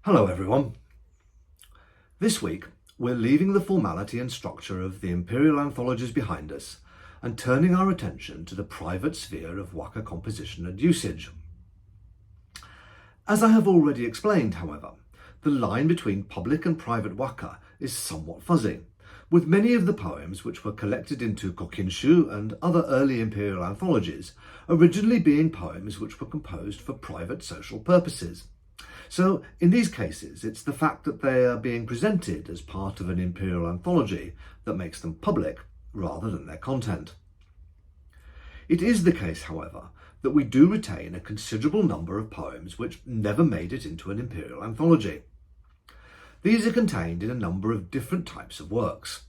Hello everyone. This week we're leaving the formality and structure of the imperial anthologies behind us and turning our attention to the private sphere of waka composition and usage. As I have already explained, however, the line between public and private waka is somewhat fuzzy, with many of the poems which were collected into Kokinshu and other early imperial anthologies originally being poems which were composed for private social purposes. So in these cases, it's the fact that they are being presented as part of an imperial anthology that makes them public rather than their content. It is the case, however, that we do retain a considerable number of poems which never made it into an imperial anthology. These are contained in a number of different types of works.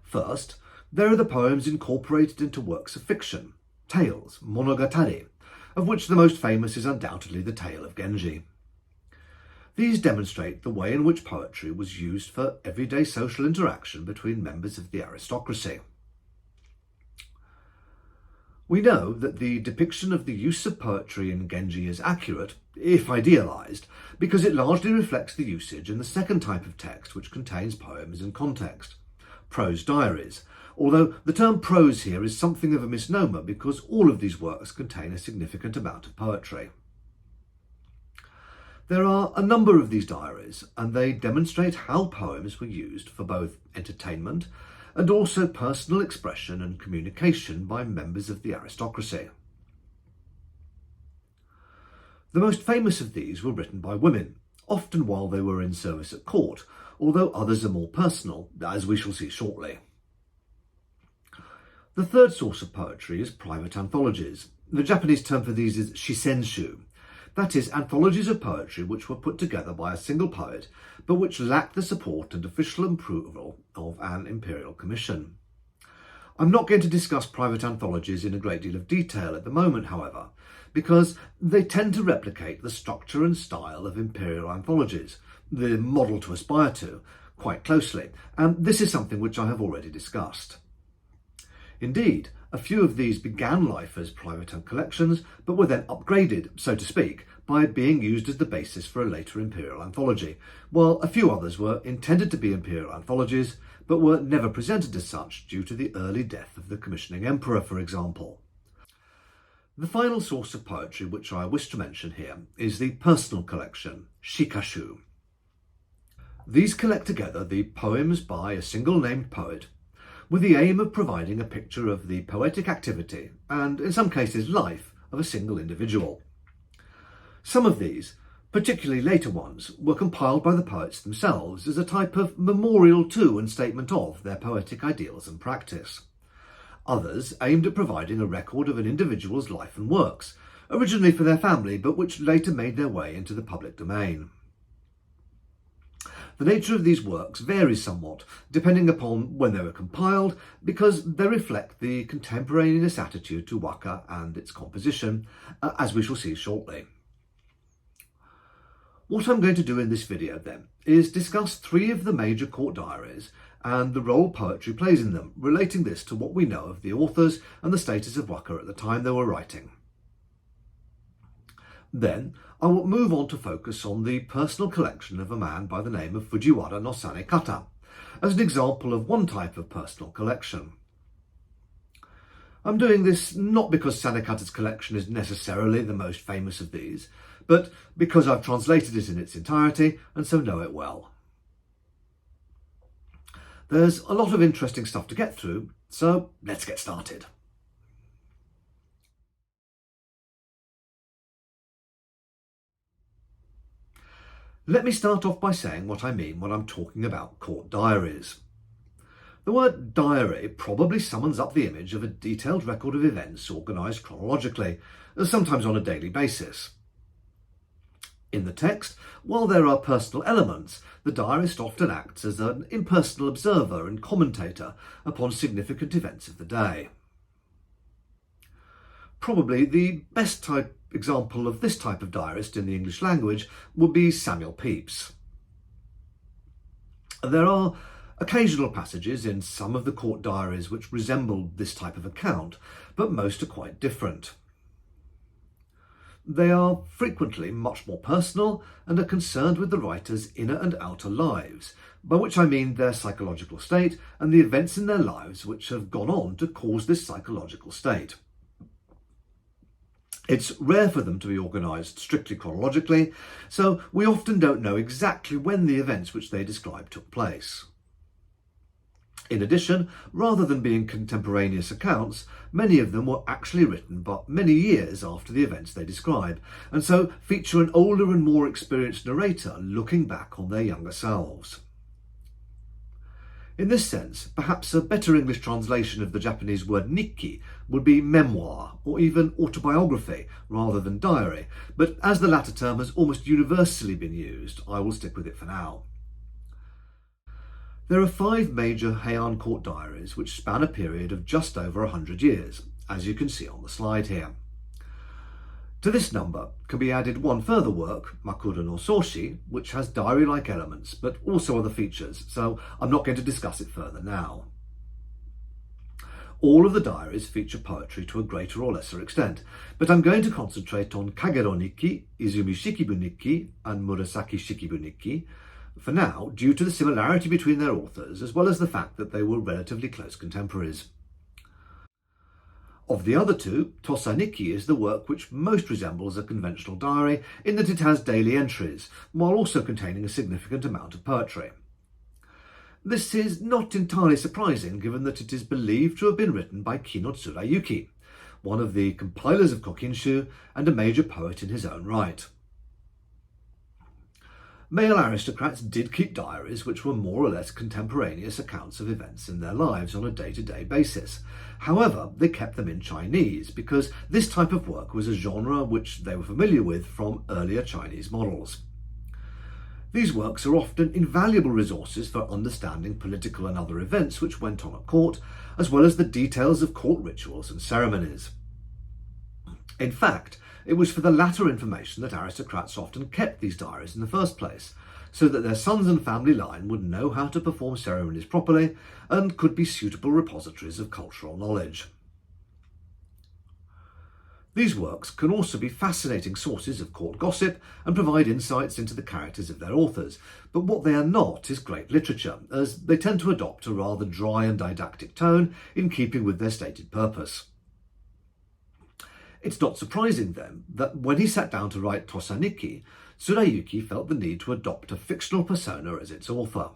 First, there are the poems incorporated into works of fiction, tales, monogatari, of which the most famous is undoubtedly the Tale of Genji. These demonstrate the way in which poetry was used for everyday social interaction between members of the aristocracy. We know that the depiction of the use of poetry in Genji is accurate, if idealised, because it largely reflects the usage in the second type of text which contains poems in context, prose diaries, although the term prose here is something of a misnomer because all of these works contain a significant amount of poetry. There are a number of these diaries, and they demonstrate how poems were used for both entertainment and also personal expression and communication by members of the aristocracy. The most famous of these were written by women, often while they were in service at court, although others are more personal, as we shall see shortly. The third source of poetry is private anthologies. The Japanese term for these is shisen-shū. That is, anthologies of poetry which were put together by a single poet, but which lacked the support and official approval of an imperial commission. I'm not going to discuss private anthologies in a great deal of detail at the moment, however, because they tend to replicate the structure and style of imperial anthologies, the model to aspire to, quite closely, and this is something which I have already discussed. Indeed, a few of these began life as private collections, but were then upgraded, so to speak, by being used as the basis for a later imperial anthology, while a few others were intended to be imperial anthologies, but were never presented as such due to the early death of the commissioning emperor, for example. The final source of poetry which I wish to mention here is the personal collection, shikashu. These collect together the poems by a single named poet, with the aim of providing a picture of the poetic activity and, in some cases, life of a single individual. Some of these, particularly later ones, were compiled by the poets themselves as a type of memorial to and statement of their poetic ideals and practice. Others aimed at providing a record of an individual's life and works, originally for their family, but which later made their way into the public domain. The nature of these works varies somewhat, depending upon when they were compiled, because they reflect the contemporaneous attitude to waka and its composition, as we shall see shortly. What I'm going to do in this video, then, is discuss three of the major court diaries and the role poetry plays in them, relating this to what we know of the authors and the status of waka at the time they were writing. Then, I will move on to focus on the personal collection of a man by the name of Fujiwara no Sanekata, as an example of one type of personal collection. I'm doing this not because Sanekata's collection is necessarily the most famous of these, but because I've translated it in its entirety and so know it well. There's a lot of interesting stuff to get through, so let's get started. Let me start off by saying what I mean when I'm talking about court diaries. The word diary probably summons up the image of a detailed record of events organised chronologically, sometimes on a daily basis. In the text, while there are personal elements, the diarist often acts as an impersonal observer and commentator upon significant events of the day. Probably the best example of this type of diarist in the English language would be Samuel Pepys. There are occasional passages in some of the court diaries which resemble this type of account, but most are quite different. They are frequently much more personal and are concerned with the writer's inner and outer lives, by which I mean their psychological state and the events in their lives which have gone on to cause this psychological state. It's rare for them to be organised strictly chronologically, so we often don't know exactly when the events which they describe took place. In addition, rather than being contemporaneous accounts, many of them were actually written but many years after the events they describe, and so feature an older and more experienced narrator looking back on their younger selves. In this sense, perhaps a better English translation of the Japanese word nikki would be memoir or even autobiography rather than diary, but as the latter term has almost universally been used, I will stick with it for now. There are 5 major Heian court diaries which span a period of just over 100 years, as you can see on the slide here. To this number can be added one further work, Makura no Soshi, which has diary-like elements but also other features, so I'm not going to discuss it further now. All of the diaries feature poetry to a greater or lesser extent, but I'm going to concentrate on Kagerō nikki, Izumi shikibu nikki and Murasaki shikibu nikki for now, due to the similarity between their authors as well as the fact that they were relatively close contemporaries. Of the other two, Tosa Nikki is the work which most resembles a conventional diary in that it has daily entries, while also containing a significant amount of poetry. This is not entirely surprising given that it is believed to have been written by Kino Tsurayuki, one of the compilers of Kokinshu and a major poet in his own right. Male aristocrats did keep diaries which were more or less contemporaneous accounts of events in their lives on a day-to-day basis. However, they kept them in Chinese because this type of work was a genre which they were familiar with from earlier Chinese models. These works are often invaluable resources for understanding political and other events which went on at court, as well as the details of court rituals and ceremonies. In fact, it was for the latter information that aristocrats often kept these diaries in the first place, so that their sons and family line would know how to perform ceremonies properly and could be suitable repositories of cultural knowledge. These works can also be fascinating sources of court gossip and provide insights into the characters of their authors, but what they are not is great literature, as they tend to adopt a rather dry and didactic tone in keeping with their stated purpose. It's not surprising, then, that when he sat down to write Tosa Nikki, Tsurayuki felt the need to adopt a fictional persona as its author.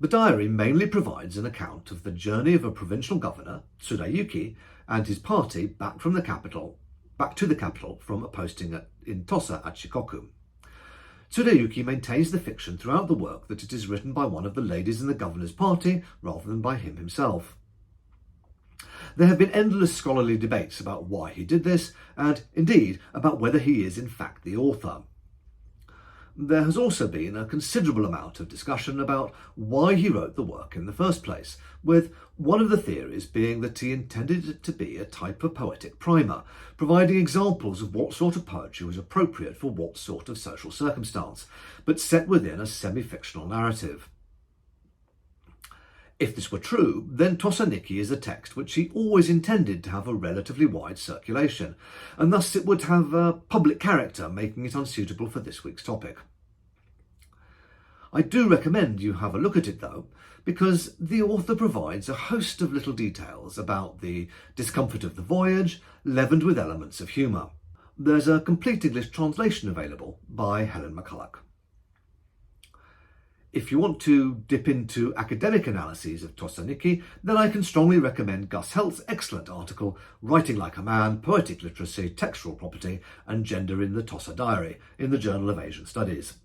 The diary mainly provides an account of the journey of a provincial governor, Tsurayuki, and his party back to the capital from a posting in Tosa at Shikoku. Tsurayuki maintains the fiction throughout the work that it is written by one of the ladies in the governor's party rather than by him himself. There have been endless scholarly debates about why he did this, and indeed about whether he is in fact the author. There has also been a considerable amount of discussion about why he wrote the work in the first place, with one of the theories being that he intended it to be a type of poetic primer, providing examples of what sort of poetry was appropriate for what sort of social circumstance, but set within a semi-fictional narrative. If this were true, then Tosa Nikki is a text which he always intended to have a relatively wide circulation, and thus it would have a public character, making it unsuitable for this week's topic. I do recommend you have a look at it though, because the author provides a host of little details about the discomfort of the voyage, leavened with elements of humour. There's a complete English translation available by Helen McCulloch. If you want to dip into academic analyses of Tosa Nikki, then I can strongly recommend Gus Helt's excellent article, Writing Like a Man, Poetic Literacy, Textual Property and Gender in the Tosa Diary, in the Journal of Asian Studies.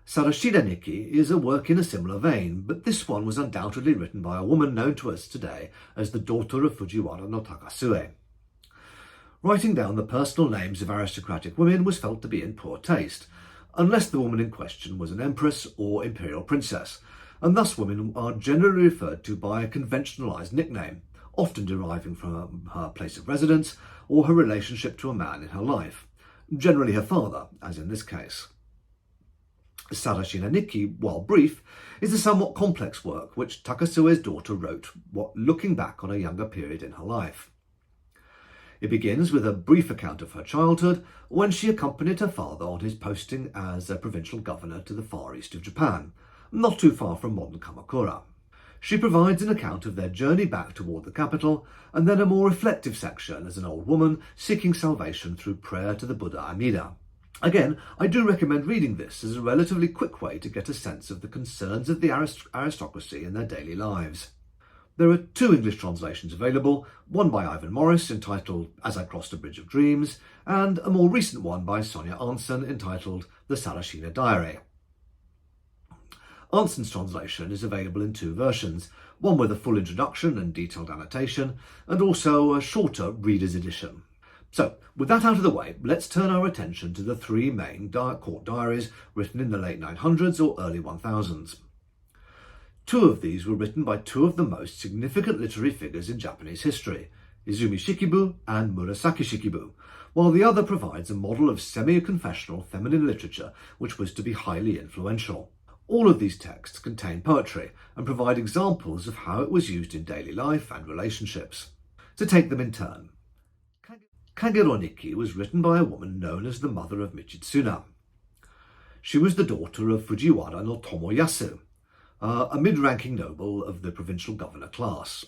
Sarashida Nikki is a work in a similar vein, but this one was undoubtedly written by a woman known to us today as the daughter of Fujiwara no Takasue. Writing down the personal names of aristocratic women was felt to be in poor taste, unless the woman in question was an empress or imperial princess, and thus women are generally referred to by a conventionalised nickname, often deriving from her place of residence or her relationship to a man in her life, generally her father, as in this case. Sarashina Nikki, while brief, is a somewhat complex work which Takasue's daughter wrote looking back on a younger period in her life. It begins with a brief account of her childhood, when she accompanied her father on his posting as a provincial governor to the far east of Japan, not too far from modern Kamakura. She provides an account of their journey back toward the capital, and then a more reflective section as an old woman seeking salvation through prayer to the Buddha Amida. Again, I do recommend reading this as a relatively quick way to get a sense of the concerns of the aristocracy in their daily lives. There are 2 English translations available, one by Ivan Morris entitled As I Crossed a Bridge of Dreams, and a more recent one by Sonia Arntzen entitled The Sarashina Diary. Arntzen's translation is available in 2 versions, one with a full introduction and detailed annotation, and also a shorter reader's edition. So, with that out of the way, let's turn our attention to the 3 main court diaries written in the late 900s or early 1000s. 2 of these were written by 2 of the most significant literary figures in Japanese history, Izumi Shikibu and Murasaki Shikibu, while the other provides a model of semi-confessional feminine literature which was to be highly influential. All of these texts contain poetry and provide examples of how it was used in daily life and relationships. To take them in turn. Kagerō Nikki was written by a woman known as the mother of Michitsuna. She was the daughter of Fujiwara no Tomoyasu, a mid-ranking noble of the provincial governor class.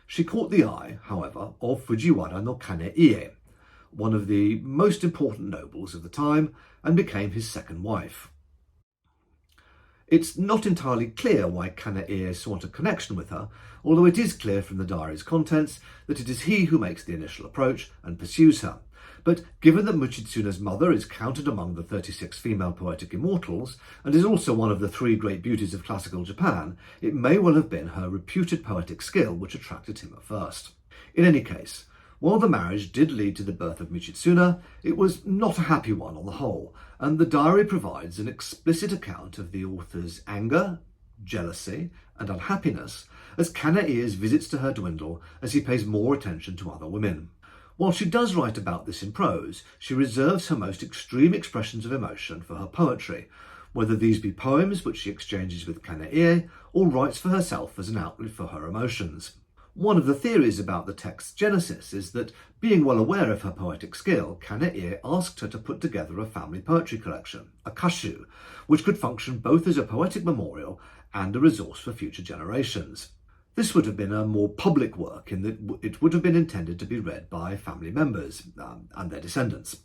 She caught the eye, however, of Fujiwara no Kane-ie, one of the most important nobles of the time, and became his second wife. It's not entirely clear why Kane-ie sought a connection with her, although it is clear from the diary's contents that it is he who makes the initial approach and pursues her. But given that Michitsuna's mother is counted among the 36 female poetic immortals, and is also one of the 3 great beauties of classical Japan, it may well have been her reputed poetic skill which attracted him at first. In any case, while the marriage did lead to the birth of Michitsuna, it was not a happy one on the whole, and the diary provides an explicit account of the author's anger, jealousy, and unhappiness as Kane-ie's visits to her dwindle as he pays more attention to other women. While she does write about this in prose, she reserves her most extreme expressions of emotion for her poetry, whether these be poems which she exchanges with Kane-ie or writes for herself as an outlet for her emotions. One of the theories about the text's genesis is that, being well aware of her poetic skill, Kane-ie asked her to put together a family poetry collection, a kashu, which could function both as a poetic memorial and a resource for future generations. This would have been a more public work in that it would have been intended to be read by family members and their descendants.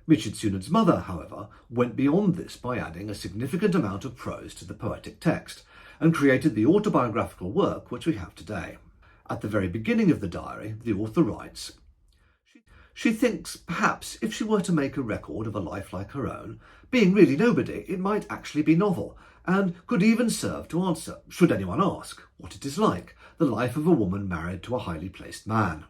Michitsuna's mother, however, went beyond this by adding a significant amount of prose to the poetic text and created the autobiographical work which we have today. At the very beginning of the diary, the author writes, she thinks perhaps if she were to make a record of a life like her own, being really nobody, it might actually be novel, and could even serve to answer, should anyone ask, what it is like, the life of a woman married to a highly placed man.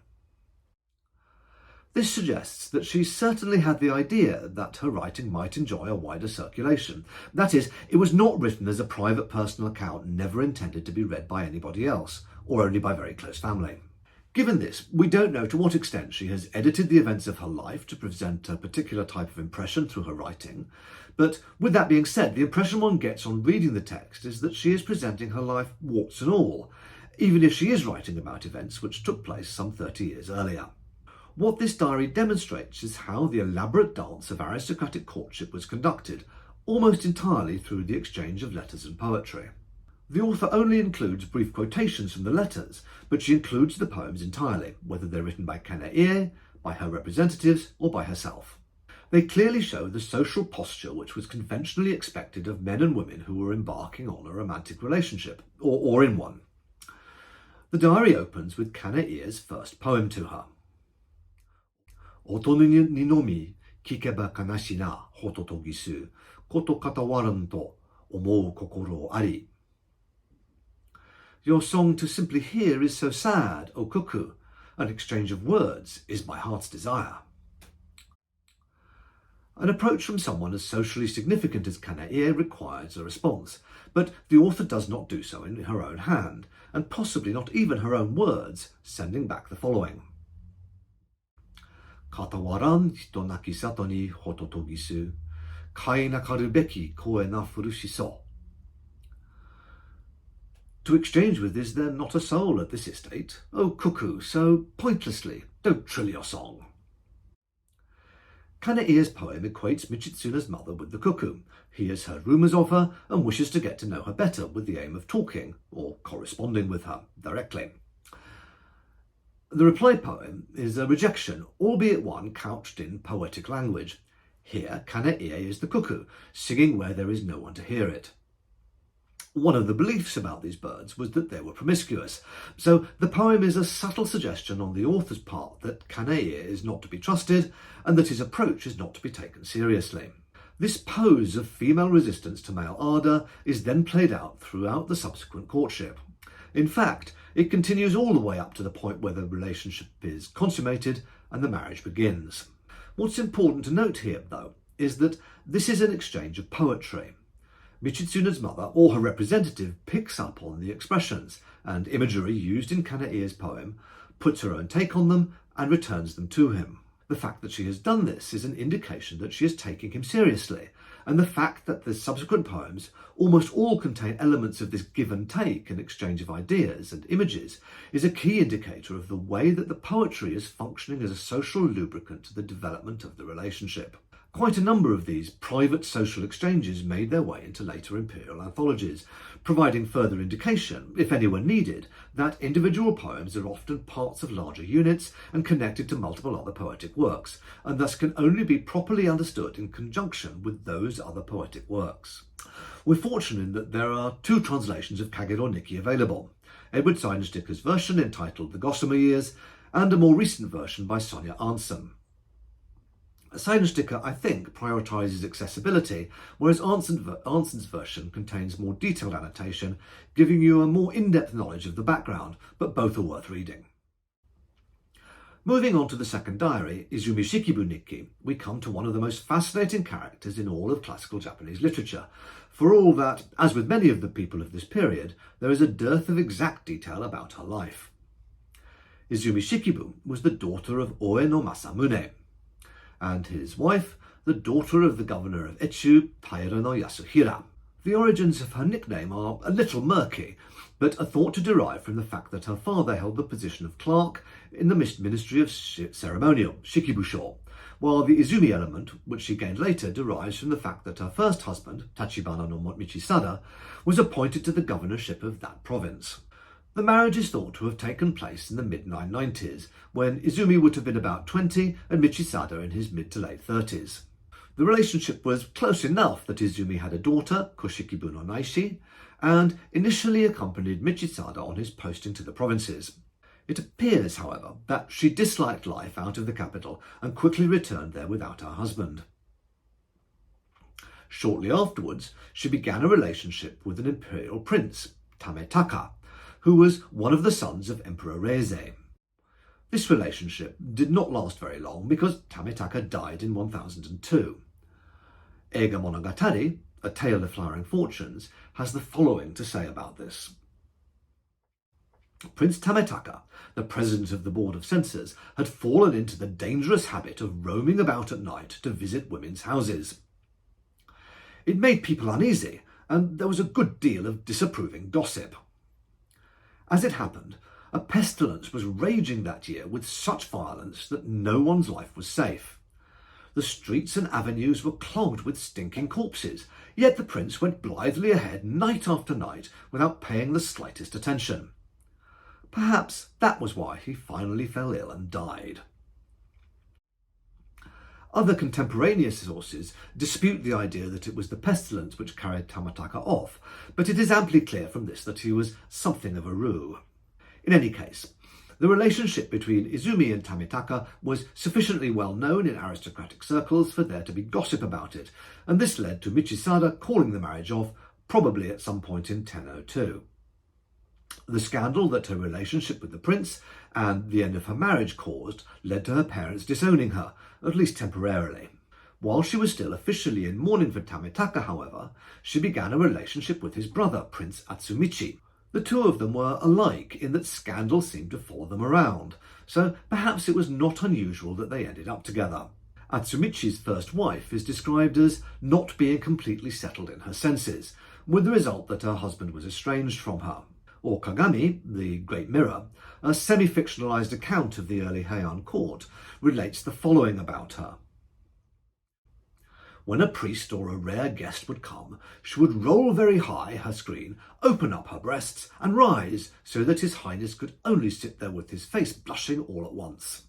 This suggests that she certainly had the idea that her writing might enjoy a wider circulation. That is, it was not written as a private personal account never intended to be read by anybody else, or only by very close family. Given this, we don't know to what extent she has edited the events of her life to present a particular type of impression through her writing, but with that being said, the impression one gets on reading the text is that she is presenting her life warts and all, even if she is writing about events which took place some 30 years earlier. What this diary demonstrates is how the elaborate dance of aristocratic courtship was conducted, almost entirely through the exchange of letters and poetry. The author only includes brief quotations from the letters, but she includes the poems entirely, whether they're written by Kane-ie, by her representatives, or by herself. They clearly show the social posture which was conventionally expected of men and women who were embarking on a romantic relationship, or in one. The diary opens with Kane-ie's first poem to her. Oto ni no mi, kikeba kanashi na hototogisu, koto katawaran to omou kokoro ari. Your song to simply hear is so sad, O cuckoo. An exchange of words is my heart's desire. An approach from someone as socially significant as Kane-ie requires a response, but the author does not do so in her own hand, and possibly not even her own words, sending back the following. Katawaran hito naki sato ni hototogisu, kai nakaru beki koe na furushiso. To exchange with is there not a soul at this estate? O cuckoo, so pointlessly, don't trill your song. Kanei's poem equates Michitsune's mother with the cuckoo. He has heard rumours of her and wishes to get to know her better with the aim of talking, or corresponding with her, directly. The reply poem is a rejection, albeit one couched in poetic language. Here, Kanei is the cuckoo, singing where there is no one to hear it. One of the beliefs about these birds was that they were promiscuous, so the poem is a subtle suggestion on the author's part that Kanei is not to be trusted and that his approach is not to be taken seriously. This pose of female resistance to male ardour is then played out throughout the subsequent courtship. In fact, it continues all the way up to the point where the relationship is consummated and the marriage begins. What's important to note here, though, is that this is an exchange of poetry. Michitsune's mother, or her representative, picks up on the expressions and imagery used in Kanei's poem, puts her own take on them, and returns them to him. The fact that she has done this is an indication that she is taking him seriously, and the fact that the subsequent poems almost all contain elements of this give and take and exchange of ideas and images is a key indicator of the way that the poetry is functioning as a social lubricant to the development of the relationship. Quite a number of these private social exchanges made their way into later imperial anthologies, providing further indication, if any were needed, that individual poems are often parts of larger units and connected to multiple other poetic works, and thus can only be properly understood in conjunction with those other poetic works. We're fortunate in that there are two translations of Kagerō Nikki available, Edward Seidensticher's version entitled The Gossamer Years, and a more recent version by Sonia Arntzen. Seidensticher, I think, prioritises accessibility, whereas Arntzen's version contains more detailed annotation, giving you a more in-depth knowledge of the background, but both are worth reading. Moving on to the second diary, Izumi Shikibu Nikki, we come to one of the most fascinating characters in all of classical Japanese literature, for all that, as with many of the people of this period, there is a dearth of exact detail about her life. Izumi Shikibu was the daughter of Oe no Masamune, and his wife, the daughter of the governor of Etsu, Taira no Yasuhira. The origins of her nickname are a little murky, but are thought to derive from the fact that her father held the position of clerk in the Ministry of Ceremonial, shikibu, while the Izumi element, which she gained later, derives from the fact that her first husband, Tachibana no Michisada, was appointed to the governorship of that province. The marriage is thought to have taken place in the mid-990s, when Izumi would have been about 20 and Michisada in his mid to late 30s. The relationship was close enough that Izumi had a daughter, Koshikibu no Naishi, and initially accompanied Michisada on his posting to the provinces. It appears, however, that she disliked life out of the capital and quickly returned there without her husband. Shortly afterwards, she began a relationship with an imperial prince, Tametaka, who was one of the sons of Emperor Reizei. This relationship did not last very long because Tametaka died in 1002. Eiga Monogatari, A Tale of Flowering Fortunes, has the following to say about this. Prince Tametaka, the president of the Board of Censors, had fallen into the dangerous habit of roaming about at night to visit women's houses. It made people uneasy, and there was a good deal of disapproving gossip. As it happened, a pestilence was raging that year with such violence that no one's life was safe. The streets and avenues were clogged with stinking corpses, yet the prince went blithely ahead night after night without paying the slightest attention. Perhaps that was why he finally fell ill and died. Other contemporaneous sources dispute the idea that it was the pestilence which carried Tametaka off, but it is amply clear from this that he was something of a roux. In any case, the relationship between Izumi and Tametaka was sufficiently well known in aristocratic circles for there to be gossip about it, and this led to Michisada calling the marriage off, probably at some point in 1002. The scandal that her relationship with the prince and the end of her marriage caused led to her parents disowning her, at least temporarily. While she was still officially in mourning for Tametaka, however, she began a relationship with his brother, Prince Atsumichi. The two of them were alike in that scandal seemed to follow them around, so perhaps it was not unusual that they ended up together. Atsumichi's first wife is described as not being completely settled in her senses, with the result that her husband was estranged from her. or Kagami, the Great Mirror, a semi-fictionalized account of the early Heian court, relates the following about her. When a priest or a rare guest would come, she would roll very high her screen, open up her breasts, and rise so that His Highness could only sit there with his face blushing all at once.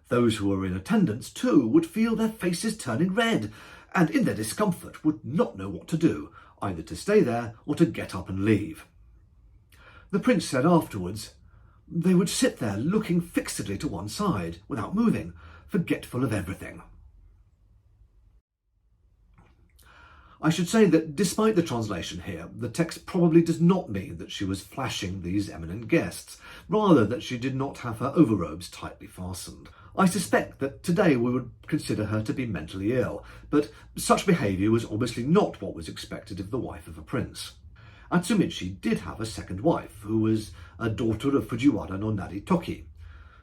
Those who were in attendance, too, would feel their faces turning red, and in their discomfort would not know what to do, either to stay there or to get up and leave. The prince said afterwards, they would sit there looking fixedly to one side, without moving, forgetful of everything. I should say that despite the translation here, the text probably does not mean that she was flashing these eminent guests, rather that she did not have her overrobes tightly fastened. I suspect that today we would consider her to be mentally ill, but such behaviour was obviously not what was expected of the wife of a prince. Atsumichi did have a second wife, who was a daughter of Fujiwara no Naritoki,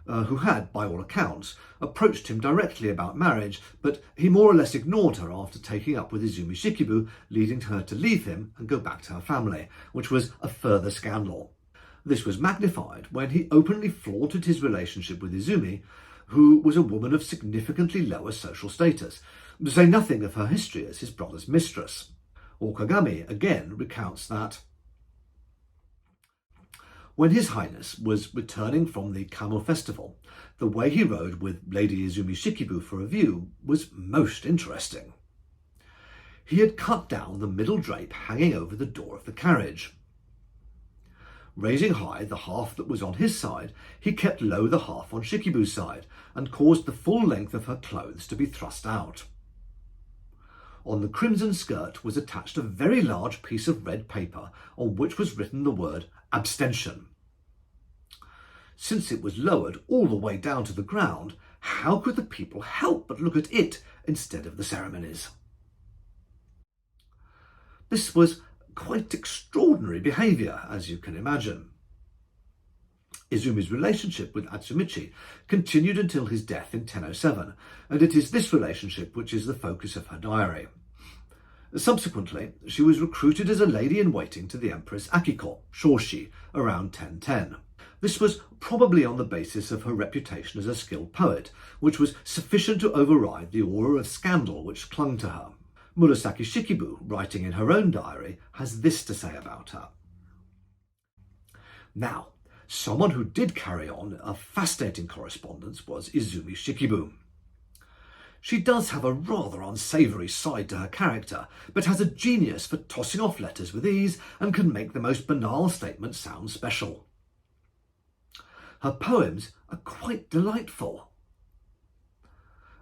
who had, by all accounts, approached him directly about marriage, but he more or less ignored her after taking up with Izumi shikibu, leading her to leave him and go back to her family, which was a further scandal. This was magnified when he openly flaunted his relationship with Izumi, who was a woman of significantly lower social status, to say nothing of her history as his brother's mistress. Kagami again recounts that when His Highness was returning from the Kamo festival, the way he rode with Lady Izumi shikibu for a view was most interesting. He had cut down the middle drape hanging over the door of the carriage. Raising high the half that was on his side, he kept low the half on Shikibu's side, and caused the full length of her clothes to be thrust out. On the crimson skirt was attached a very large piece of red paper on which was written the word abstention. Since it was lowered all the way down to the ground, how could the people help but look at it instead of the ceremonies? This was quite extraordinary behaviour, as you can imagine. Izumi's relationship with Atsumichi continued until his death in 1007, and it is this relationship which is the focus of her diary. Subsequently, she was recruited as a lady-in-waiting to the Empress Akiko, Shoshi, around 1010. This was probably on the basis of her reputation as a skilled poet, which was sufficient to override the aura of scandal which clung to her. Murasaki Shikibu, writing in her own diary, has this to say about her. Now, someone who did carry on a fascinating correspondence was Izumi shikibu. She does have a rather unsavoury side to her character, but has a genius for tossing off letters with ease and can make the most banal statements sound special. Her poems are quite delightful.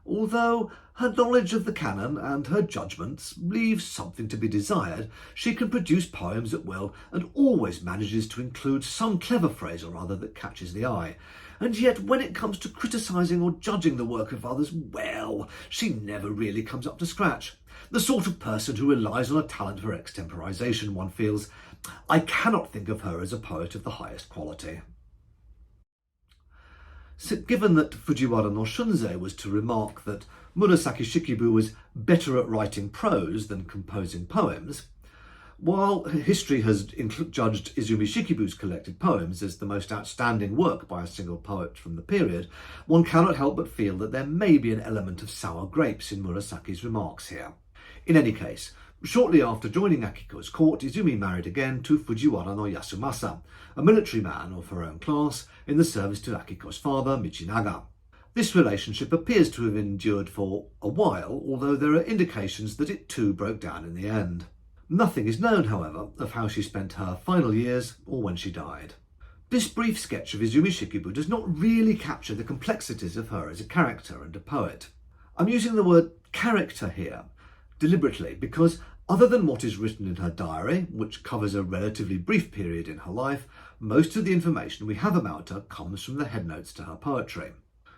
Although her knowledge of the canon and her judgments leaves something to be desired, she can produce poems at will and always manages to include some clever phrase or other that catches the eye. And yet when it comes to criticising or judging the work of others, well, she never really comes up to scratch. The sort of person who relies on a talent for extemporisation, one feels. I cannot think of her as a poet of the highest quality. So given that Fujiwara no Shunzei was to remark that Murasaki Shikibu was better at writing prose than composing poems, while history has judged Izumi Shikibu's collected poems as the most outstanding work by a single poet from the period, one cannot help but feel that there may be an element of sour grapes in Murasaki's remarks here. In any case, shortly after joining Akiko's court, Izumi married again to Fujiwara no Yasumasa, a military man of her own class in the service to Akiko's father, Michinaga. This relationship appears to have endured for a while, although there are indications that it too broke down in the end. Nothing is known, however, of how she spent her final years or when she died. This brief sketch of Izumi Shikibu does not really capture the complexities of her as a character and a poet. I'm using the word character here deliberately because, other than what is written in her diary, which covers a relatively brief period in her life, most of the information we have about her comes from the headnotes to her poetry.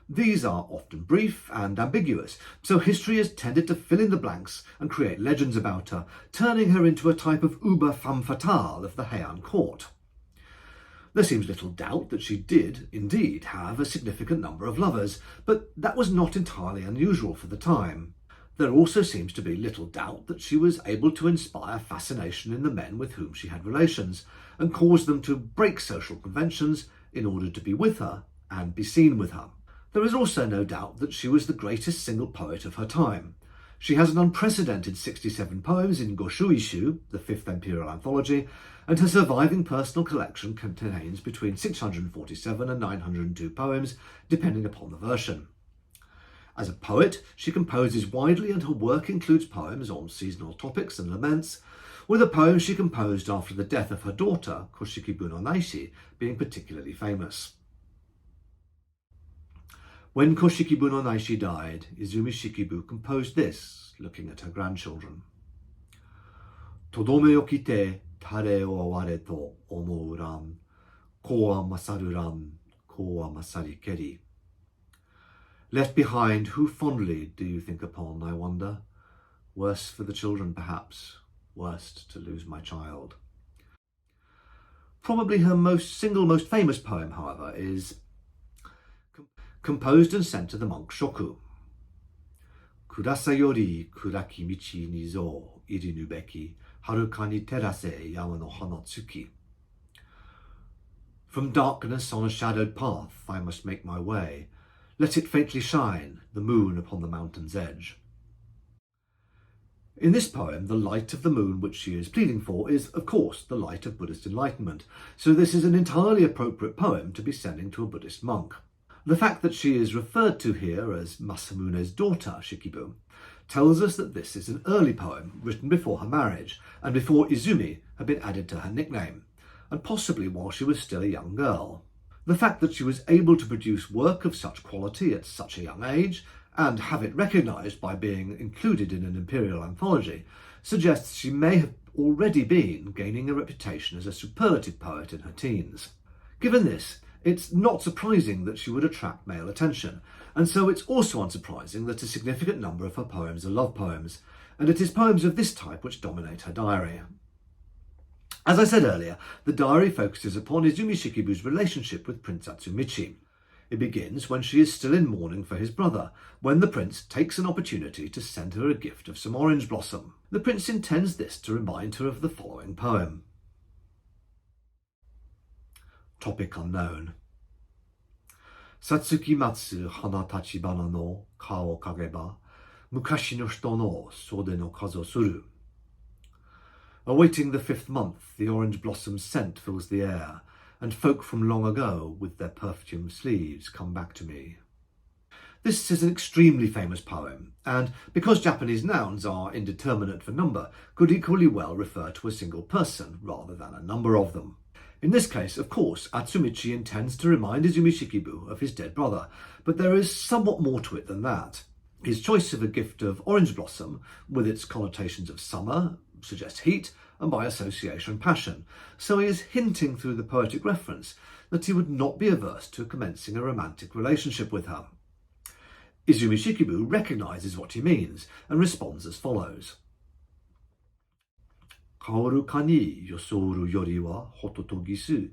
These are often brief and ambiguous, so history has tended to fill in the blanks and create legends about her, turning her into a type of uber femme fatale of the Heian court. There seems little doubt that she did, indeed, have a significant number of lovers, but that was not entirely unusual for the time. There also seems to be little doubt that she was able to inspire fascination in the men with whom she had relations, and cause them to break social conventions in order to be with her and be seen with her. There is also no doubt that she was the greatest single poet of her time. She has an unprecedented 67 poems in Goshuishu, the fifth imperial anthology, and her surviving personal collection contains between 647 and 902 poems, depending upon the version. As a poet, she composes widely, and her work includes poems on seasonal topics and laments, with a poem she composed after the death of her daughter, Koshikibu no Naishi, being particularly famous. When Koshikibu no Naishi died, Izumi Shikibu composed this, looking at her grandchildren. Todome o kite tare o aware to omou ran, ko wa masaru ran, ko wa masari keri. Left behind, who fondly do you think upon, I wonder? Worse for the children, perhaps. Worst to lose my child. Probably her most famous poem, however, is composed and sent to the monk Shoku. Kurasa yori kuraki michi ni zo irinu beki, haruka ni terase yama no hanatsuki. From darkness on a shadowed path I must make my way. Let it faintly shine, the moon upon the mountain's edge. In this poem, the light of the moon which she is pleading for is, of course, the light of Buddhist enlightenment, so this is an entirely appropriate poem to be sending to a Buddhist monk. The fact that she is referred to here as Masamune's daughter, Shikibu, tells us that this is an early poem written before her marriage and before Izumi had been added to her nickname, and possibly while she was still a young girl. The fact that she was able to produce work of such quality at such a young age, and have it recognised by being included in an imperial anthology, suggests she may have already been gaining a reputation as a superlative poet in her teens. Given this, it's not surprising that she would attract male attention, and so it's also unsurprising that a significant number of her poems are love poems, and it is poems of this type which dominate her diary. As I said earlier, the diary focuses upon Izumi Shikibu's relationship with Prince Atsumichi. It begins when she is still in mourning for his brother, when the prince takes an opportunity to send her a gift of some orange blossom. The prince intends this to remind her of the following poem. Topic unknown. Satsuki matsu hana tachibana no kao kageba, mukashi no hito no sode no kazo suru. Awaiting the 5th month, the orange blossom's scent fills the air, and folk from long ago, with their perfumed sleeves, come back to me. This is an extremely famous poem, and because Japanese nouns are indeterminate for number, could equally well refer to a single person rather than a number of them. In this case, of course, Atsumichi intends to remind Izumi Shikibu of his dead brother, but there is somewhat more to it than that. His choice of a gift of orange blossom, with its connotations of summer, suggests heat, and by association passion, so he is hinting through the poetic reference that he would not be averse to commencing a romantic relationship with her. Izumi Shikibu recognises what he means and responds as follows. Kaoru ka ni yosouru yori wa hototogisu,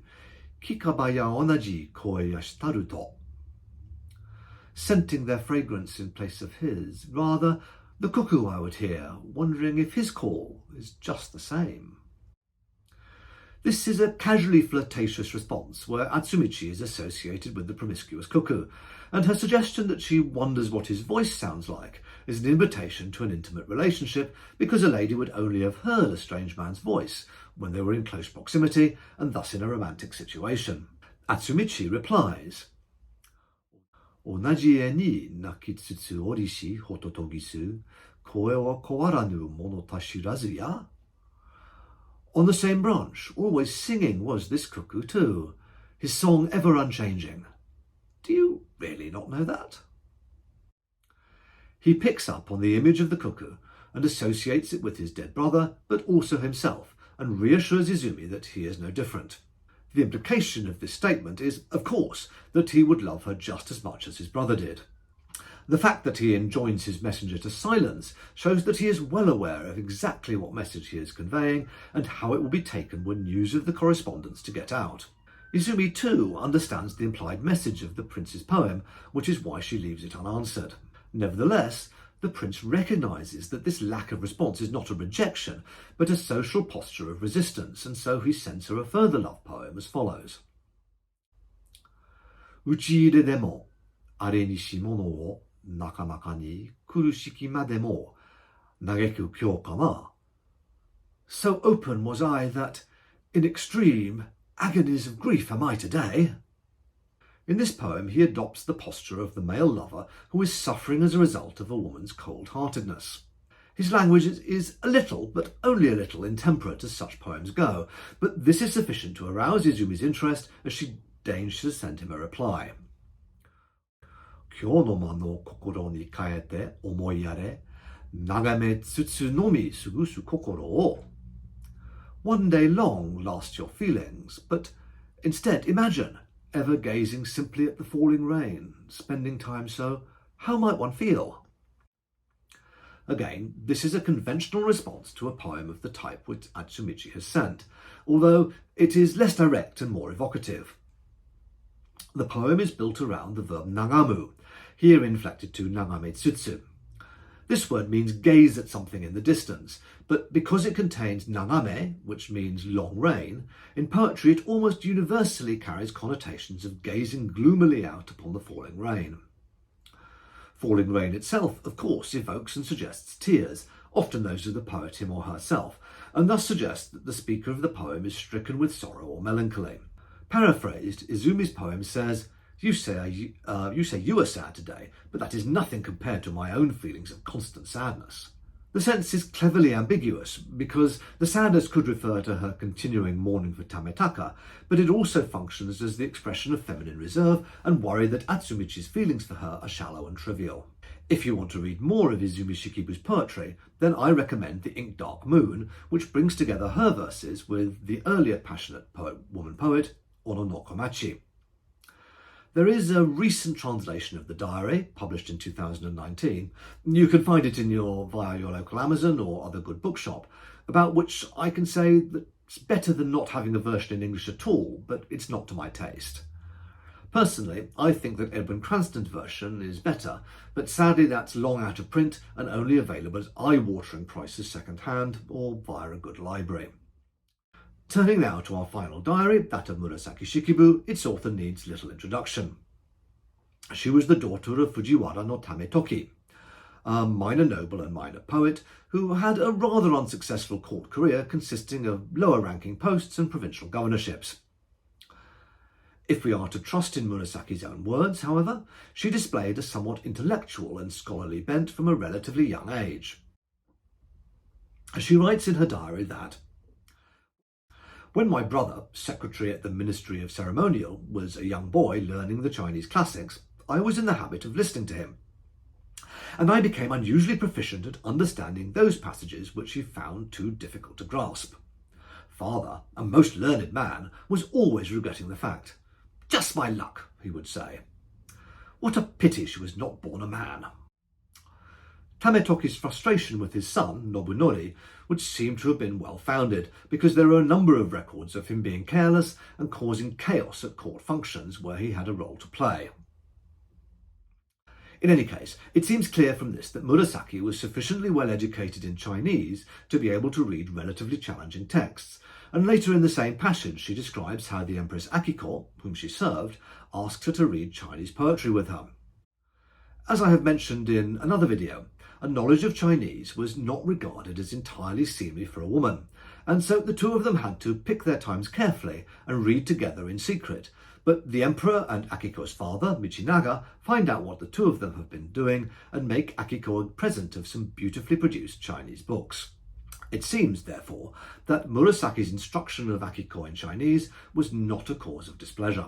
kikaba ya onaji koe ya shitaru to. Scenting their fragrance in place of his, rather the cuckoo I would hear, wondering if his call is just the same. This is a casually flirtatious response where Atsumichi is associated with the promiscuous cuckoo, and her suggestion that she wonders what his voice sounds like is an invitation to an intimate relationship because a lady would only have heard a strange man's voice when they were in close proximity and thus in a romantic situation. Atsumichi replies, Onaji e ni nakitsutsu orishi hototogisu, koe wa kawaranu mono ta shirazu ya? On the same branch, always singing was this cuckoo too, his song ever unchanging. Do you really not know that? He picks up on the image of the cuckoo and associates it with his dead brother, but also himself, and reassures Izumi that he is no different. The implication of this statement is, of course, that he would love her just as much as his brother did. The fact that he enjoins his messenger to silence shows that he is well aware of exactly what message he is conveying and how it will be taken when news of the correspondence to get out. Izumi too understands the implied message of the prince's poem, which is why she leaves it unanswered. Nevertheless, The prince recognises that this lack of response is not a rejection, but a social posture of resistance, and so he sends her a further love poem as follows. 打ち入れでもあれにし物をなかなかに苦しきまでも嘆く今日かな. So open was I that, in extreme agonies of grief am I today. In this poem, he adopts the posture of the male lover who is suffering as a result of a woman's cold-heartedness. His language is a little, but only a little, intemperate as such poems go, but this is sufficient to arouse Izumi's interest as she deigns to send him a reply. 今日の間の心に変えて思いやれ、眺めつつのみ過ごす心を. One day long last your feelings, but instead imagine, ever gazing simply at the falling rain, spending time so, how might one feel? Again, this is a conventional response to a poem of the type which Atsumichi has sent, although it is less direct and more evocative. The poem is built around the verb nagamu, here inflected to nagame tsutsu. This word means gaze at something in the distance, but because it contains nagame, which means long rain, in poetry it almost universally carries connotations of gazing gloomily out upon the falling rain. Falling rain itself, of course, evokes and suggests tears, often those of the poet him or herself, and thus suggests that the speaker of the poem is stricken with sorrow or melancholy. Paraphrased, Izumi's poem says, You say you are sad today, but that is nothing compared to my own feelings of constant sadness. The sense is cleverly ambiguous because the sadness could refer to her continuing mourning for Tametaka, but it also functions as the expression of feminine reserve and worry that Atsumichi's feelings for her are shallow and trivial. If you want to read more of Izumi Shikibu's poetry, then I recommend The Ink Dark Moon, which brings together her verses with the earlier passionate woman poet, Ono no Komachi. There is a recent translation of the diary, published in 2019. You can find it via your local Amazon or other good bookshop, about which I can say that it's better than not having a version in English at all, but it's not to my taste. Personally, I think that Edwin Cranston's version is better, but sadly that's long out of print and only available at eye-watering prices second-hand or via a good library. Turning now to our final diary, that of Murasaki Shikibu, its author needs little introduction. She was the daughter of Fujiwara no Tametoki, a minor noble and minor poet who had a rather unsuccessful court career consisting of lower-ranking posts and provincial governorships. If we are to trust in Murasaki's own words, however, she displayed a somewhat intellectual and scholarly bent from a relatively young age. She writes in her diary that, when my brother, secretary at the Ministry of Ceremonial, was a young boy learning the Chinese classics, I was in the habit of listening to him, and I became unusually proficient at understanding those passages which he found too difficult to grasp. Father, a most learned man, was always regretting the fact. Just my luck, he would say. What a pity she was not born a man. Tametoki's frustration with his son, Nobunori, would seem to have been well-founded, because there are a number of records of him being careless and causing chaos at court functions where he had a role to play. In any case, it seems clear from this that Murasaki was sufficiently well educated in Chinese to be able to read relatively challenging texts, and later in the same passage she describes how the Empress Akiko, whom she served, asked her to read Chinese poetry with her. As I have mentioned in another video, a knowledge of Chinese was not regarded as entirely seemly for a woman, and so the two of them had to pick their times carefully and read together in secret. But the emperor and Akiko's father, Michinaga, find out what the two of them have been doing and make Akiko a present of some beautifully produced Chinese books. It seems, therefore, that Murasaki's instruction of Akiko in Chinese was not a cause of displeasure.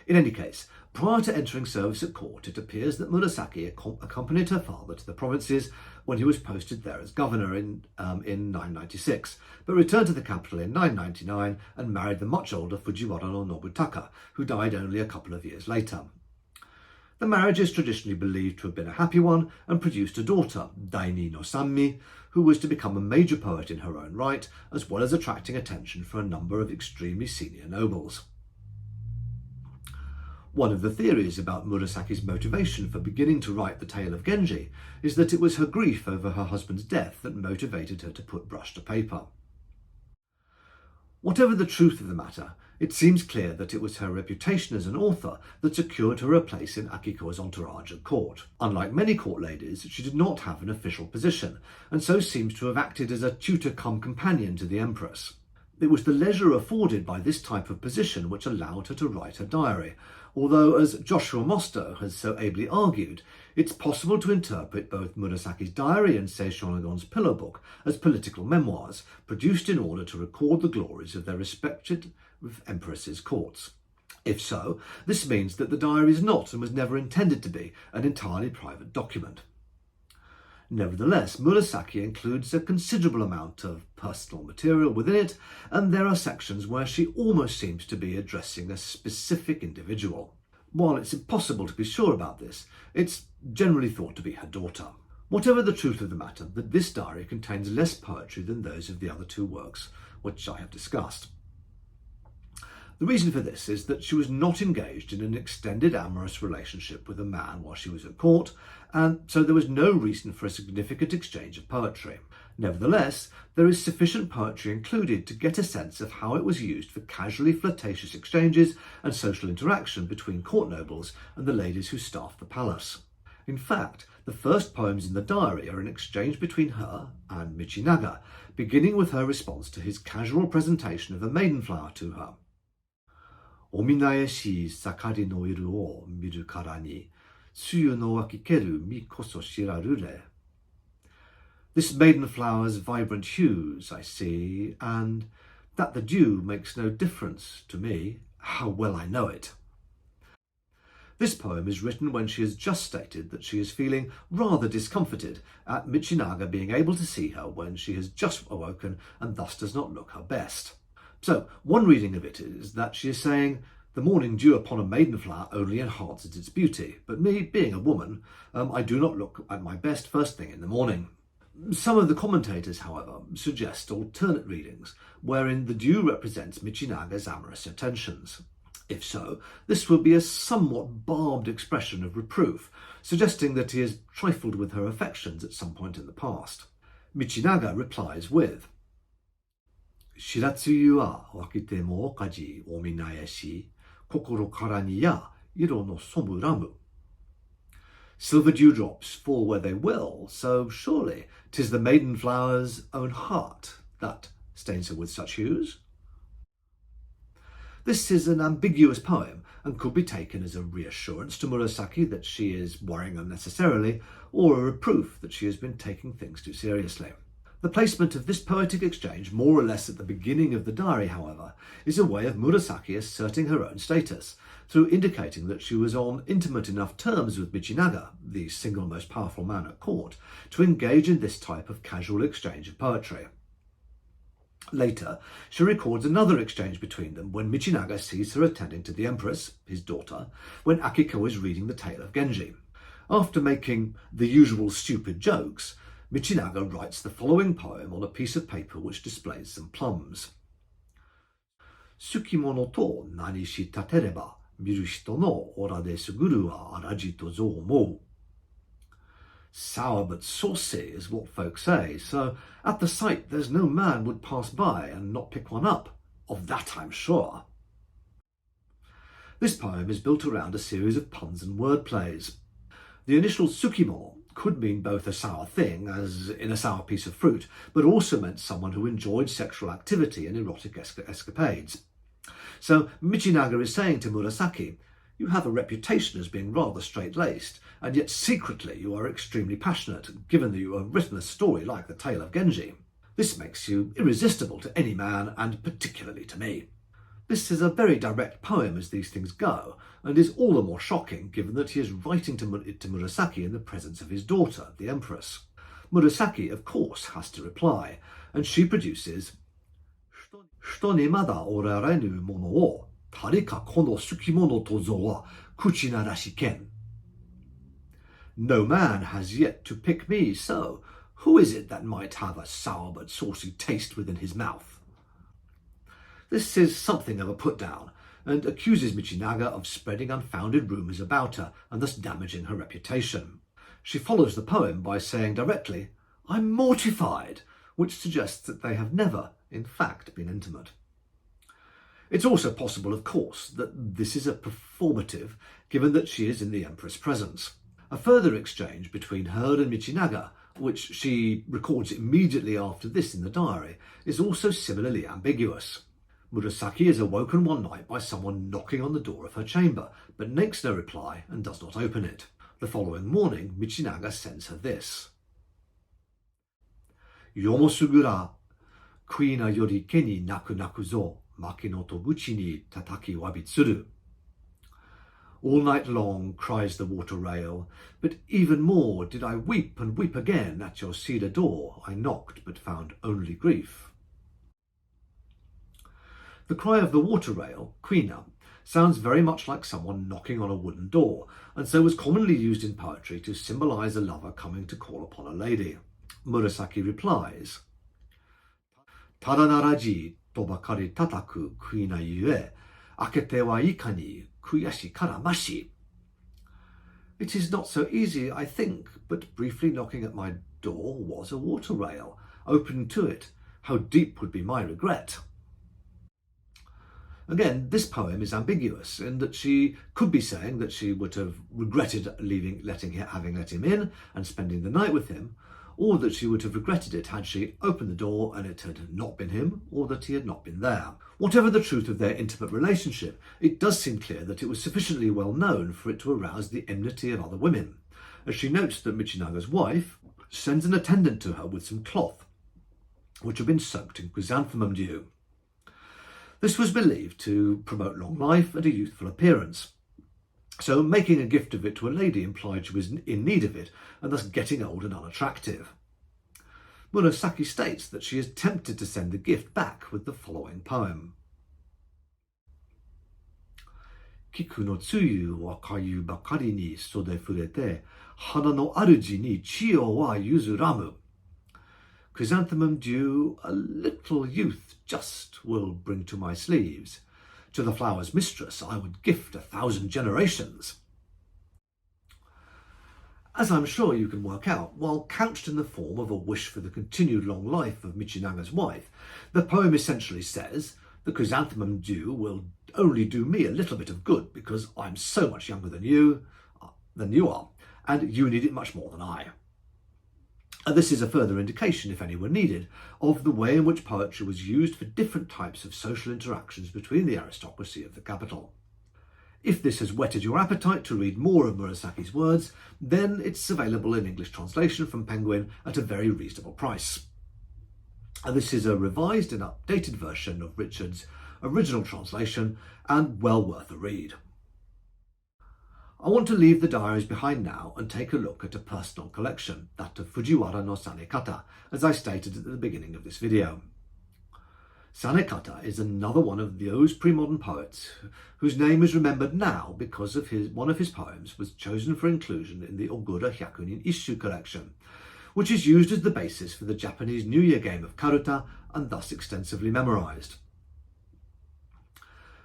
In any case, prior to entering service at court, it appears that Murasaki accompanied her father to the provinces when he was posted there as governor in 996, but returned to the capital in 999 and married the much older Fujiwara no Nobutaka, who died only a couple of years later. The marriage is traditionally believed to have been a happy one and produced a daughter, Daini no Sammi, who was to become a major poet in her own right, as well as attracting attention from a number of extremely senior nobles. One of the theories about Murasaki's motivation for beginning to write the tale of Genji is that it was her grief over her husband's death that motivated her to put brush to paper. Whatever the truth of the matter, it seems clear that it was her reputation as an author that secured her a place in Akiko's entourage at court. Unlike many court ladies, she did not have an official position, and so seems to have acted as a tutor-cum-companion to the Empress. It was the leisure afforded by this type of position which allowed her to write her diary, although, as Joshua Mostow has so ably argued, it's possible to interpret both Murasaki's diary and Sei Shonagon's pillow book as political memoirs, produced in order to record the glories of their respected empresses' courts. If so, this means that the diary is not, and was never intended to be, an entirely private document. Nevertheless, Murasaki includes a considerable amount of personal material within it, and there are sections where she almost seems to be addressing a specific individual. While it's impossible to be sure about this, it's generally thought to be her daughter. Whatever the truth of the matter, that this diary contains less poetry than those of the other two works, which I have discussed. The reason for this is that she was not engaged in an extended amorous relationship with a man while she was at court, and so there was no reason for a significant exchange of poetry. Nevertheless, there is sufficient poetry included to get a sense of how it was used for casually flirtatious exchanges and social interaction between court nobles and the ladies who staffed the palace. In fact, the first poems in the diary are an exchange between her and Michinaga, beginning with her response to his casual presentation of a maidenflower to her. Ominae-shi sakari no iru o miru kara ni, suyu no wakikeru mi koso shiraru re. This maidenflower's vibrant hues I see, and that the dew makes no difference to me, how well I know it. This poem is written when she has just stated that she is feeling rather discomfited at Michinaga being able to see her when she has just awoken and thus does not look her best. So, one reading of it is that she is saying, the morning dew upon a maidenflower only enhances its beauty, but me, being a woman, I do not look at my best first thing in the morning. Some of the commentators, however, suggest alternate readings, wherein the dew represents Michinaga's amorous intentions. If so, this would be a somewhat barbed expression of reproof, suggesting that he has trifled with her affections at some point in the past. Michinaga replies with, Shiratsuyu wa wakite mo okaji ominae shi, kokoro kara ni ya iro no somuramu. Silver dewdrops fall where they will, so surely 'tis the maiden flower's own heart that stains her with such hues. This is an ambiguous poem and could be taken as a reassurance to Murasaki that she is worrying unnecessarily, or a reproof that she has been taking things too seriously. The placement of this poetic exchange more or less at the beginning of the diary, however, is a way of Murasaki asserting her own status, through indicating that she was on intimate enough terms with Michinaga, the single most powerful man at court, to engage in this type of casual exchange of poetry. Later, she records another exchange between them when Michinaga sees her attending to the Empress, his daughter, when Akiko is reading the tale of Genji. After making the usual stupid jokes, Michinaga writes the following poem on a piece of paper which displays some plums. Tsukimono to nani shi tatereba, miru hito no ora de suguru wa araji to zo omou. Sour but saucy is what folks say, so at the sight there's no man would pass by and not pick one up. Of that I'm sure. This poem is built around a series of puns and word plays. The initial tsukimono could mean both a sour thing, as in a sour piece of fruit, but also meant someone who enjoyed sexual activity and erotic escapades. So Michinaga is saying to Murasaki, you have a reputation as being rather straight-laced, and yet secretly you are extremely passionate, given that you have written a story like the tale of Genji. This makes you irresistible to any man, and particularly to me. This is a very direct poem as these things go, and is all the more shocking given that he is writing to Murasaki in the presence of his daughter, the Empress. Murasaki, of course, has to reply, and she produces Shito ni mada orarenu mono wo tarika kono tsukimono tozo wa kuchi narashiken. No man has yet to pick me, so who is it that might have a sour but saucy taste within his mouth? This is something of a put-down, and accuses Michinaga of spreading unfounded rumours about her and thus damaging her reputation. She follows the poem by saying directly, "I'm mortified," which suggests that they have never, in fact, been intimate. It's also possible, of course, that this is a performative, given that she is in the Emperor's presence. A further exchange between her and Michinaga, which she records immediately after this in the diary, is also similarly ambiguous. Murasaki is awoken one night by someone knocking on the door of her chamber, but makes no reply and does not open it. The following morning, Michinaga sends her this. Yomosugura, kuina yori ke ni naku naku zo, maki no toguchi ni tataki wabitsuru. All night long cries the water rail, but even more did I weep and weep again at your cedar door. I knocked, but found only grief. The cry of the water rail, kuina, sounds very much like someone knocking on a wooden door, and so was commonly used in poetry to symbolise a lover coming to call upon a lady. Murasaki replies, Tada naraji to bakari tataku kuina yue, akete wa ika ni kuyashi kara mashi. It is not so easy, I think, but briefly knocking at my door was a water rail. Opening to it, how deep would be my regret. Again, this poem is ambiguous in that she could be saying that she would have regretted having let him in and spending the night with him, or that she would have regretted it had she opened the door and it had not been him, or that he had not been there. Whatever the truth of their intimate relationship, it does seem clear that it was sufficiently well known for it to arouse the enmity of other women, as she notes that Michinaga's wife sends an attendant to her with some cloth, which had been soaked in chrysanthemum dew. This was believed to promote long life and a youthful appearance. So making a gift of it to a lady implied she was in need of it, and thus getting old and unattractive. Murasaki states that she is tempted to send the gift back with the following poem. Kiku no tsuyu wa kayu bakari ni sode furete, hana no aruji ni chiyo wa yuzuramu. Chrysanthemum dew, a little youth just will bring to my sleeves. To the flower's mistress I would gift 1,000 generations. As I'm sure you can work out, while couched in the form of a wish for the continued long life of Michinaga's wife, the poem essentially says, the chrysanthemum dew will only do me a little bit of good because I'm so much younger than you are, and you need it much more than I. This is a further indication, if any were needed, of the way in which poetry was used for different types of social interactions between the aristocracy of the capital. If this has whetted your appetite to read more of Murasaki's words, then it's available in English translation from Penguin at a very reasonable price. This is a revised and updated version of Richard's original translation, and well worth a read. I want to leave the diaries behind now and take a look at a personal collection, that of Fujiwara no Sanekata, as I stated at the beginning of this video. Sanekata is another one of those pre-modern poets whose name is remembered now because of one of his poems was chosen for inclusion in the Ogura Hyakunin Isshu collection, which is used as the basis for the Japanese New Year game of karuta and thus extensively memorised.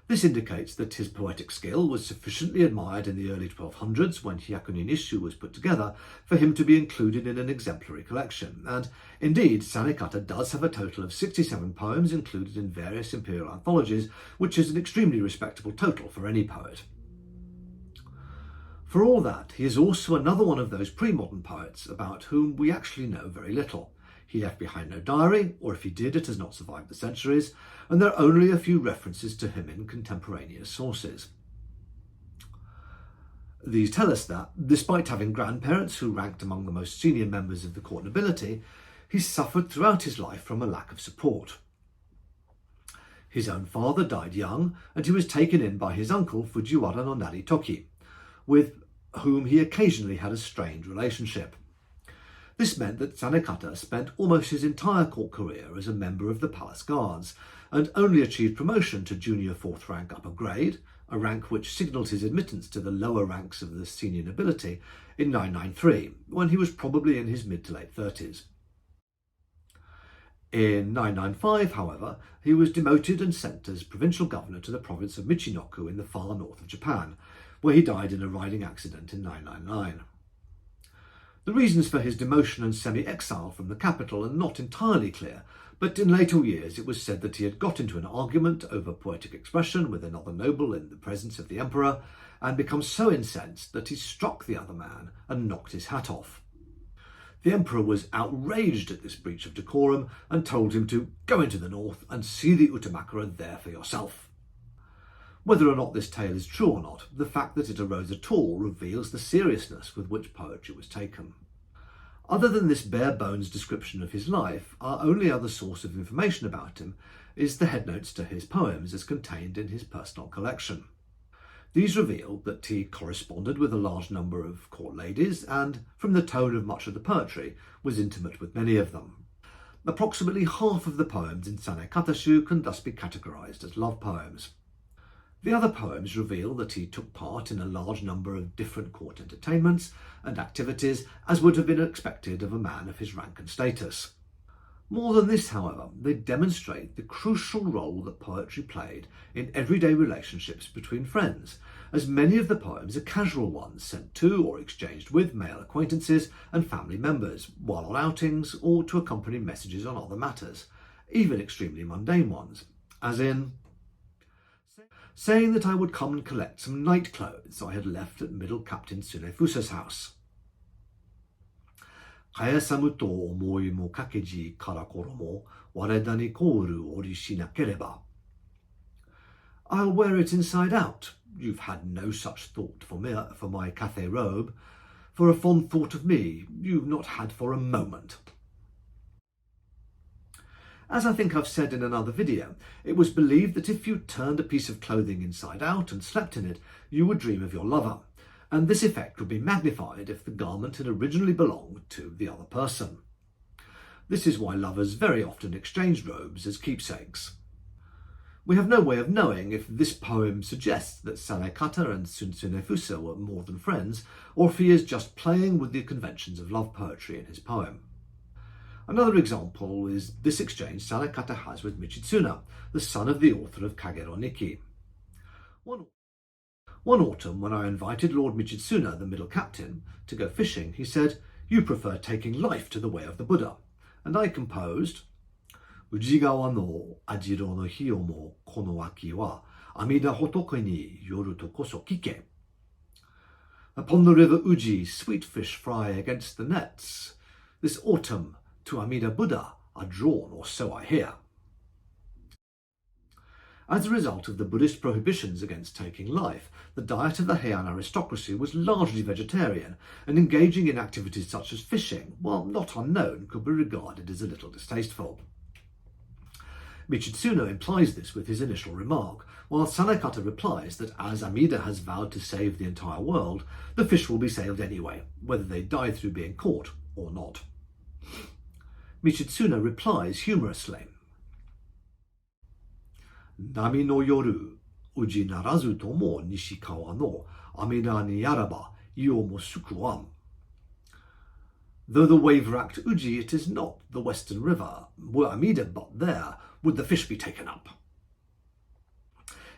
This indicates that his poetic skill was sufficiently admired in the early 1200s when Hyakunin Isshu was put together for him to be included in an exemplary collection, and indeed Sanekata does have a total of 67 poems included in various imperial anthologies, which is an extremely respectable total for any poet. For all that, he is also another one of those pre-modern poets about whom we actually know very little. He left behind no diary, or if he did, it has not survived the centuries, and there are only a few references to him in contemporaneous sources. These tell us that, despite having grandparents who ranked among the most senior members of the court nobility, he suffered throughout his life from a lack of support. His own father died young, and he was taken in by his uncle Fujiwara no Naritoki, with whom he occasionally had a strained relationship. This meant that Sanekata spent almost his entire court career as a member of the palace guards, and only achieved promotion to junior 4th rank upper grade, a rank which signalled his admittance to the lower ranks of the senior nobility, in 993, when he was probably in his mid to late 30s. In 995, however, he was demoted and sent as provincial governor to the province of Michinoku in the far north of Japan, where he died in a riding accident in 999. The reasons for his demotion and semi-exile from the capital are not entirely clear, but in later years it was said that he had got into an argument over poetic expression with another noble in the presence of the emperor, and become so incensed that he struck the other man and knocked his hat off. The emperor was outraged at this breach of decorum and told him to go into the north and see the Utamakura there for yourself. Whether or not this tale is true or not, the fact that it arose at all reveals the seriousness with which poetry was taken. Other than this bare-bones description of his life, our only other source of information about him is the headnotes to his poems as contained in his personal collection. These reveal that he corresponded with a large number of court ladies and, from the tone of much of the poetry, was intimate with many of them. Approximately half of the poems in Sanekata-shū can thus be categorized as love poems. The other poems reveal that he took part in a large number of different court entertainments and activities, as would have been expected of a man of his rank and status. More than this, however, they demonstrate the crucial role that poetry played in everyday relationships between friends, as many of the poems are casual ones sent to or exchanged with male acquaintances and family members while on outings or to accompany messages on other matters, even extremely mundane ones, as in saying that I would come and collect some night clothes I had left at Middle Captain Tsunefusa's house. かやさむと思いもかけじからころも我らにコールおりしなければ I'll wear it inside out. You've had no such thought for me, for my café robe. For a fond thought of me, you've not had for a moment. As I think I've said in another video, it was believed that if you turned a piece of clothing inside out and slept in it, you would dream of your lover, and this effect would be magnified if the garment had originally belonged to the other person. This is why lovers very often exchanged robes as keepsakes. We have no way of knowing if this poem suggests that Sanekata and Tsunefusa were more than friends, or if he is just playing with the conventions of love poetry in his poem. Another example is this exchange Sanekata has with Michitsuna, the son of the author of Kagerō Nikki. One autumn, when I invited Lord Michitsuna, the middle captain, to go fishing, he said, "You prefer taking life to the way of the Buddha." And I composed, Ujigawa no ajiro no hiyo mo kono aki wa amida hotoke ni yoru to koso kike. Upon the river Uji, sweet fish fry against the nets. This autumn, to Amida Buddha are drawn, or so I hear. As a result of the Buddhist prohibitions against taking life, the diet of the Heian aristocracy was largely vegetarian, and engaging in activities such as fishing, while not unknown, could be regarded as a little distasteful. Michitsuna implies this with his initial remark, while Sanekata replies that as Amida has vowed to save the entire world, the fish will be saved anyway, whether they die through being caught or not. Michitsuna replies humorously, Nami no yoru, uji narazu tomo nishikawa no amida ni yaraba io mo sukuam. Though the wave racked Uji, it is not the western river. Were Amida but there, would the fish be taken up?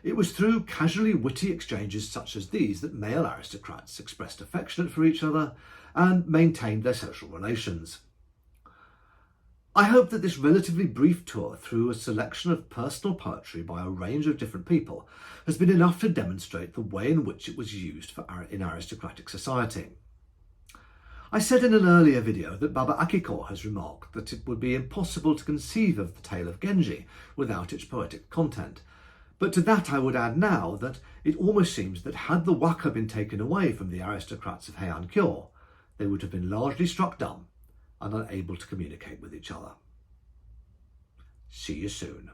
It was through casually witty exchanges such as these that male aristocrats expressed affection for each other and maintained their social relations. I hope that this relatively brief tour through a selection of personal poetry by a range of different people has been enough to demonstrate the way in which it was used in aristocratic society. I said in an earlier video that Baba Akiko has remarked that it would be impossible to conceive of the tale of Genji without its poetic content, but to that I would add now that it almost seems that had the waka been taken away from the aristocrats of Heian Kyo, they would have been largely struck dumb and unable to communicate with each other. See you soon.